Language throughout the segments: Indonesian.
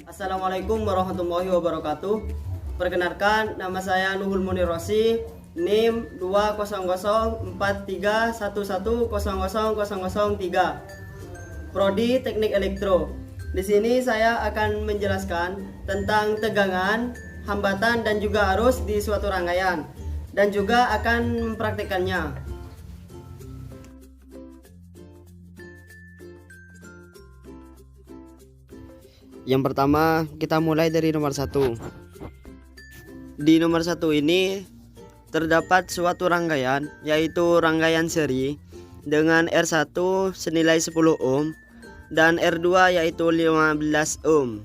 Assalamualaikum warahmatullahi wabarakatuh. Perkenalkan, nama saya Nuhul Munir Rosi, NIM 2001431100003, Prodi Teknik Elektro. Di sini saya akan menjelaskan tentang tegangan, hambatan dan juga arus di suatu rangkaian, dan juga akan mempraktikkannya. Yang pertama, kita mulai dari nomor 1. Di nomor 1 ini terdapat suatu rangkaian, yaitu rangkaian seri dengan R1 senilai 10 ohm dan R2 yaitu 15 ohm.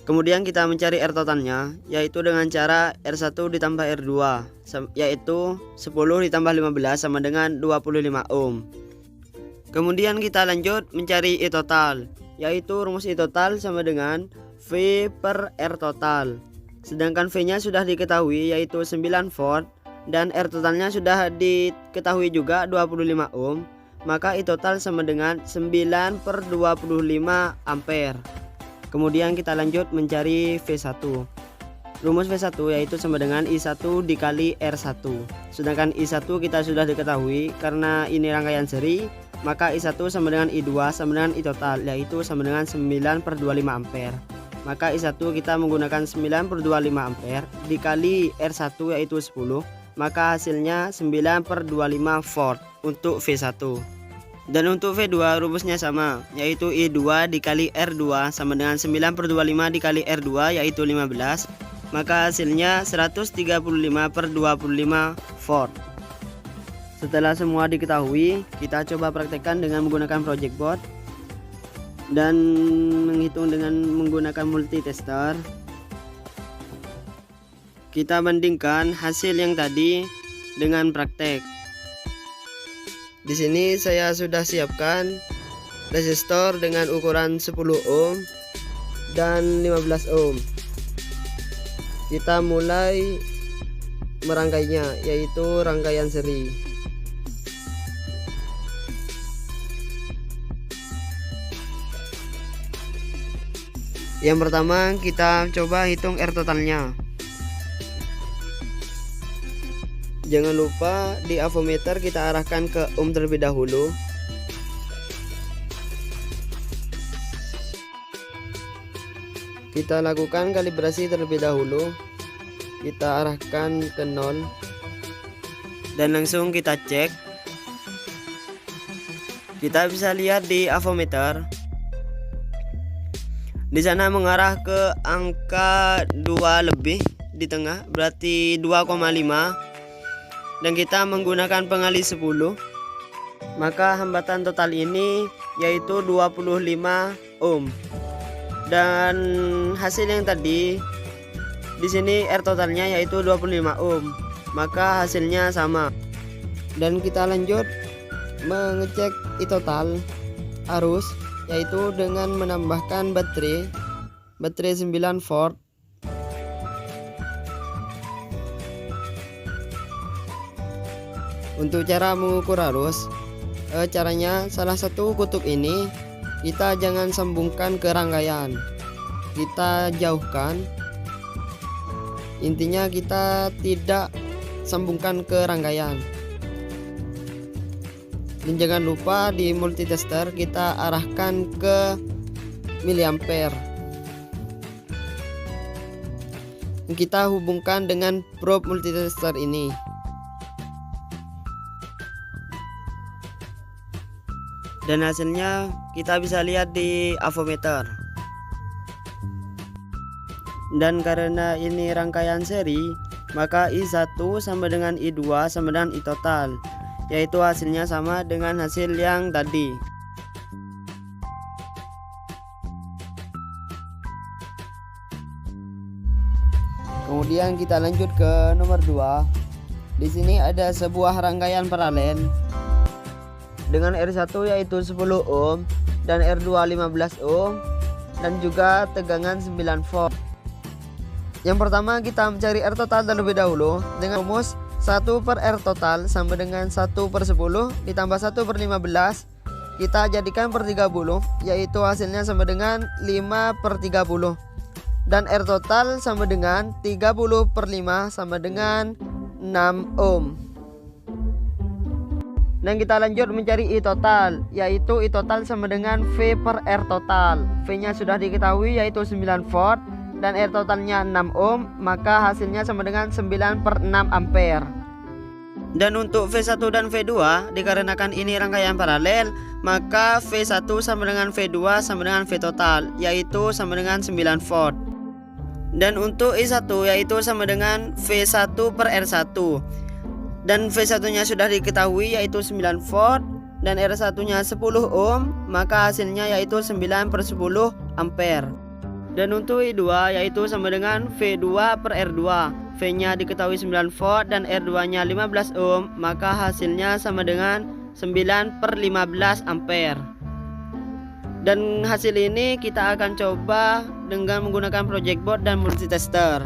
Kemudian kita mencari R totalnya, yaitu dengan cara R1 ditambah R2, yaitu 10 ditambah 15 sama dengan 25 ohm. Kemudian kita lanjut mencari I total, yaitu rumus I total sama dengan V per R total. Sedangkan V nya sudah diketahui, yaitu 9 volt, dan R totalnya sudah diketahui juga 25 ohm. Maka I total sama dengan 9 per 25 ampere. Kemudian kita lanjut mencari V1. Rumus V1 yaitu sama dengan I1 dikali R1. Sedangkan I1 kita sudah diketahui, karena ini rangkaian seri, maka I1 sama dengan I2 sama dengan I total, yaitu sama dengan 9 per 25 ampere. Maka I1 kita menggunakan 9 per 25 ampere dikali R1 yaitu 10, maka hasilnya 9 per 25 volt untuk V1. Dan untuk V2 rumusnya sama, yaitu I2 dikali R2 sama dengan 9 per 25 dikali R2 yaitu 15, maka hasilnya 135 per 25 volt. Setelah semua diketahui, kita coba praktekkan dengan menggunakan project board dan menghitung dengan menggunakan multitester. Kita bandingkan hasil yang tadi dengan praktek. Di sini saya sudah siapkan resistor dengan ukuran 10 ohm dan 15 ohm. Kita mulai merangkainya, yaitu rangkaian seri. Yang pertama kita coba hitung R totalnya. Jangan lupa di avometer kita arahkan ke ohm terlebih dahulu. Kita lakukan kalibrasi terlebih dahulu. Kita arahkan ke 0 dan langsung kita cek. Kita bisa lihat di avometer, di sana mengarah ke angka 2 lebih di tengah, berarti 2,5, dan kita menggunakan pengalih 10. Maka hambatan total ini yaitu 25 ohm. Dan hasil yang tadi di sini R totalnya yaitu 25 ohm. Maka hasilnya sama. Dan kita lanjut mengecek I total arus, yaitu dengan menambahkan baterai 9 volt. Untuk cara mengukur arus, caranya salah satu kutub ini kita jangan sambungkan ke rangkaian, kita jauhkan. Intinya kita tidak sambungkan ke rangkaian. Dan jangan lupa di multitester kita arahkan ke miliampere. Kita hubungkan dengan probe multitester ini. Dan hasilnya kita bisa lihat di avometer. Dan karena ini rangkaian seri, maka I1 sama dengan I2 sama dengan I total, yaitu hasilnya sama dengan hasil yang tadi. Kemudian kita lanjut ke nomor 2. Di sini ada sebuah rangkaian paralel dengan R1 yaitu 10 ohm dan R2 15 ohm dan juga tegangan 9 volt. Yang pertama kita mencari R total terlebih dahulu dengan rumus 1 per R total sama dengan 1 per 10 ditambah 1 per 15 kita jadikan per 30, yaitu hasilnya sama dengan 5/30. Dan R total sama dengan 30/5 sama dengan 6 ohm. Dan kita lanjut mencari I total, yaitu I total sama dengan V per R total. V nya sudah diketahui yaitu 9 volt dan R totalnya 6 ohm, maka hasilnya sama dengan 9/6 ampere. Dan untuk V1 dan V2, dikarenakan ini rangkaian paralel, maka V1 sama dengan V2 sama dengan V total, yaitu sama dengan 9 volt. Dan untuk I1 yaitu sama dengan V1 per R1. Dan V1 nya sudah diketahui yaitu 9 volt dan R1 nya 10 ohm, maka hasilnya yaitu 9/10 ampere. Dan untuk I2 yaitu sama dengan V2 per R2. V nya diketahui 9 volt dan R2 nya 15 ohm, maka hasilnya sama dengan 9/15 ampere. Dan hasil ini kita akan coba dengan menggunakan project board dan multitester.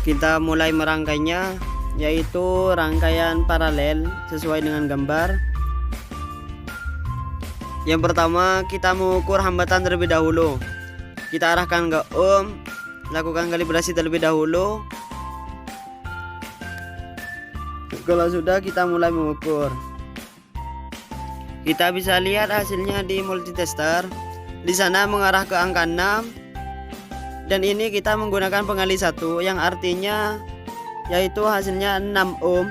Kita mulai merangkainya, yaitu rangkaian paralel sesuai dengan gambar. Yang pertama, kita mengukur hambatan terlebih dahulu. Kita arahkan ke ohm, lakukan kalibrasi terlebih dahulu. Kalau sudah, kita mulai mengukur. Kita bisa lihat hasilnya di multitester. Di sana mengarah ke angka 6. Dan ini kita menggunakan pengali 1, yang artinya yaitu hasilnya 6 ohm.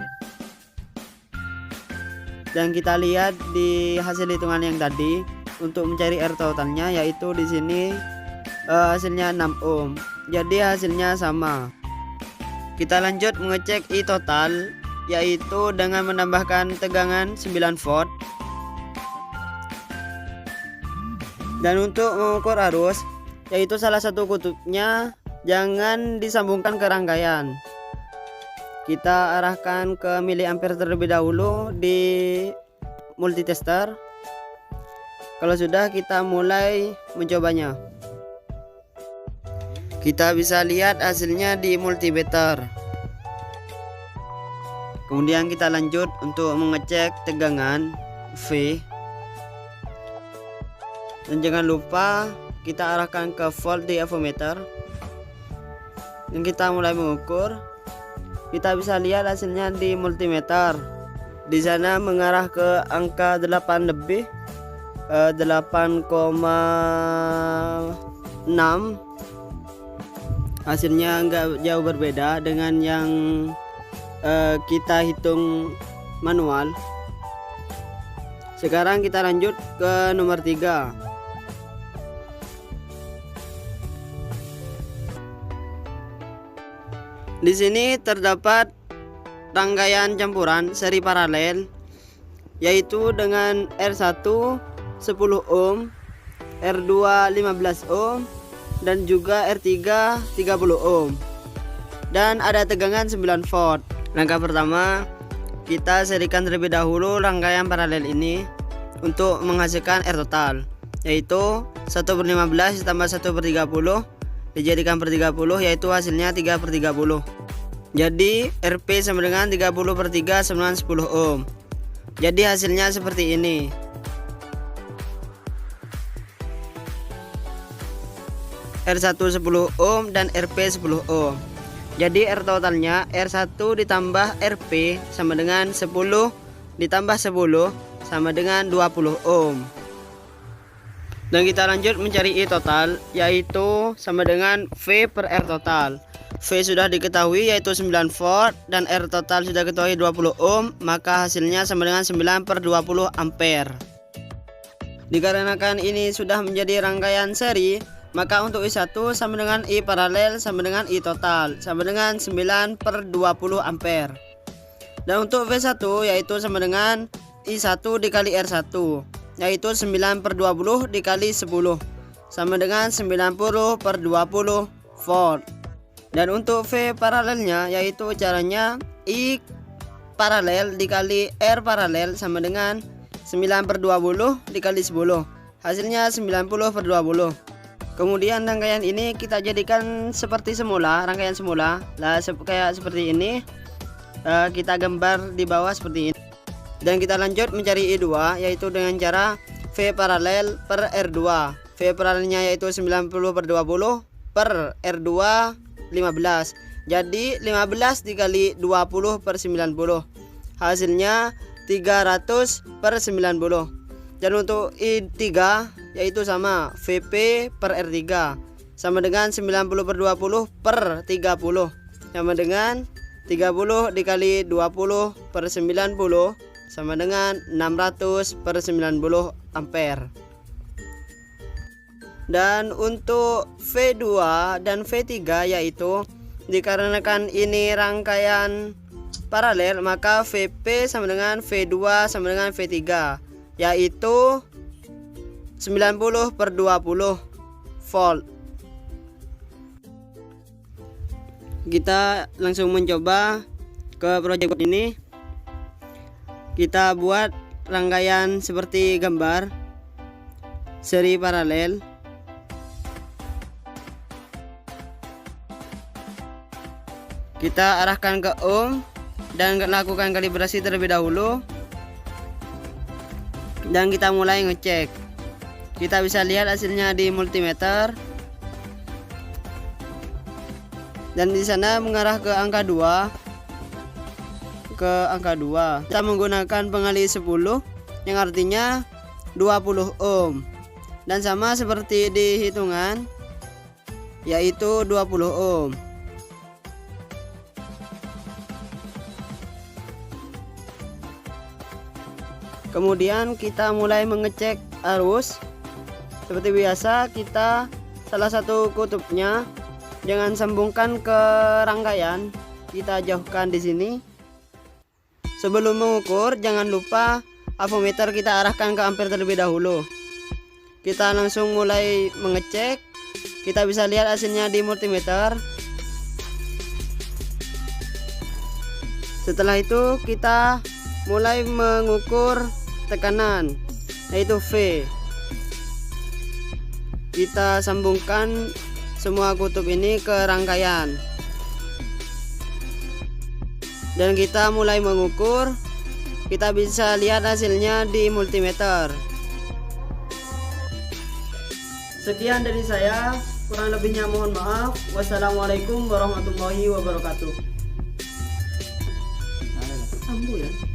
Dan kita lihat di hasil hitungan yang tadi untuk mencari R totalnya, yaitu di sini hasilnya 6 ohm. Jadi hasilnya sama. Kita lanjut mengecek I total, yaitu dengan menambahkan tegangan 9 volt. Dan untuk mengukur arus, yaitu salah satu kutubnya jangan disambungkan ke rangkaian. Kita arahkan ke miliampere terlebih dahulu di multitester. Kalau sudah, kita mulai mencobanya. Kita bisa lihat hasilnya di multimeter. Kemudian kita lanjut untuk mengecek tegangan V. Dan jangan lupa kita arahkan ke volt di avometer. Dan kita mulai mengukur. Kita bisa lihat hasilnya di multimeter. Di sana mengarah ke angka 8 lebih, 8,6. Hasilnya enggak jauh berbeda dengan yang kita hitung manual. Sekarang kita lanjut ke nomor 3. Di sini terdapat rangkaian campuran seri paralel, yaitu dengan R1 10 ohm, R2 15 ohm, dan juga R3 30 ohm. Dan ada tegangan 9 volt. Langkah pertama, kita serikan terlebih dahulu rangkaian paralel ini untuk menghasilkan R total, yaitu 1/15 ditambah 1/30 dijadikan per 30, yaitu hasilnya 3/30. Jadi Rp sama dengan 30/3 sama dengan 10 ohm. Jadi hasilnya seperti ini. R1 10 ohm dan Rp 10 ohm. Jadi R totalnya R1 ditambah Rp sama dengan 10 ditambah 10 sama dengan 20 ohm. Dan kita lanjut mencari I total, yaitu sama dengan V per R total. V sudah diketahui yaitu 9 volt dan R total sudah diketahui 20 ohm, maka hasilnya sama dengan 9/20 ampere. Dikarenakan ini sudah menjadi rangkaian seri, maka untuk I1 sama dengan I paralel sama dengan I total sama dengan 9/20 ampere. Dan untuk V1 yaitu sama dengan I1 dikali R1, yaitu 9/20 dikali 10 sama dengan 90/20 volt. Dan untuk V paralelnya, yaitu caranya I paralel dikali R paralel sama dengan 9/20 dikali 10, hasilnya 90/20. Kemudian rangkaian ini kita jadikan seperti semula, rangkaian semula lah, kayak seperti ini. Kita gambar di bawah seperti ini. Dan kita lanjut mencari I2, yaitu dengan cara V paralel per R2. V paralelnya yaitu 90 per 20 per R2 15. Jadi 15 dikali 20 per 90. Hasilnya 300 per 90. Dan untuk I3 yaitu sama, VP per R3 sama dengan 90 per 20 per 30, sama dengan 30 dikali 20 per 90 sama dengan 600 per 90 ampere. Dan untuk V2 dan V3 yaitu dikarenakan ini rangkaian paralel, maka VP sama dengan V2 sama dengan V3, yaitu 90 per 20 volt. Kita langsung mencoba ke project ini. Kita buat rangkaian seperti gambar seri paralel. Kita arahkan ke ohm dan lakukan kalibrasi terlebih dahulu. Dan kita mulai ngecek. Kita bisa lihat hasilnya di multimeter. Dan di sana mengarah ke angka 2. Kita menggunakan pengalih 10 yang artinya 20 ohm. Dan sama seperti di hitungan, yaitu 20 ohm. Kemudian kita mulai mengecek arus. Seperti biasa, kita salah satu kutubnya jangan sambungkan ke rangkaian, kita jauhkan di sini. Sebelum mengukur, jangan lupa avometer kita arahkan ke ampere terlebih dahulu. Kita langsung mulai mengecek. Kita bisa lihat hasilnya di multimeter. Setelah itu kita mulai mengukur tekanan, yaitu V. Kita sambungkan semua kutub ini ke rangkaian. Dan kita mulai mengukur. Kita bisa lihat hasilnya di multimeter. Sekian dari saya, kurang lebihnya mohon maaf. Wassalamualaikum warahmatullahi wabarakatuh. Ambu ya.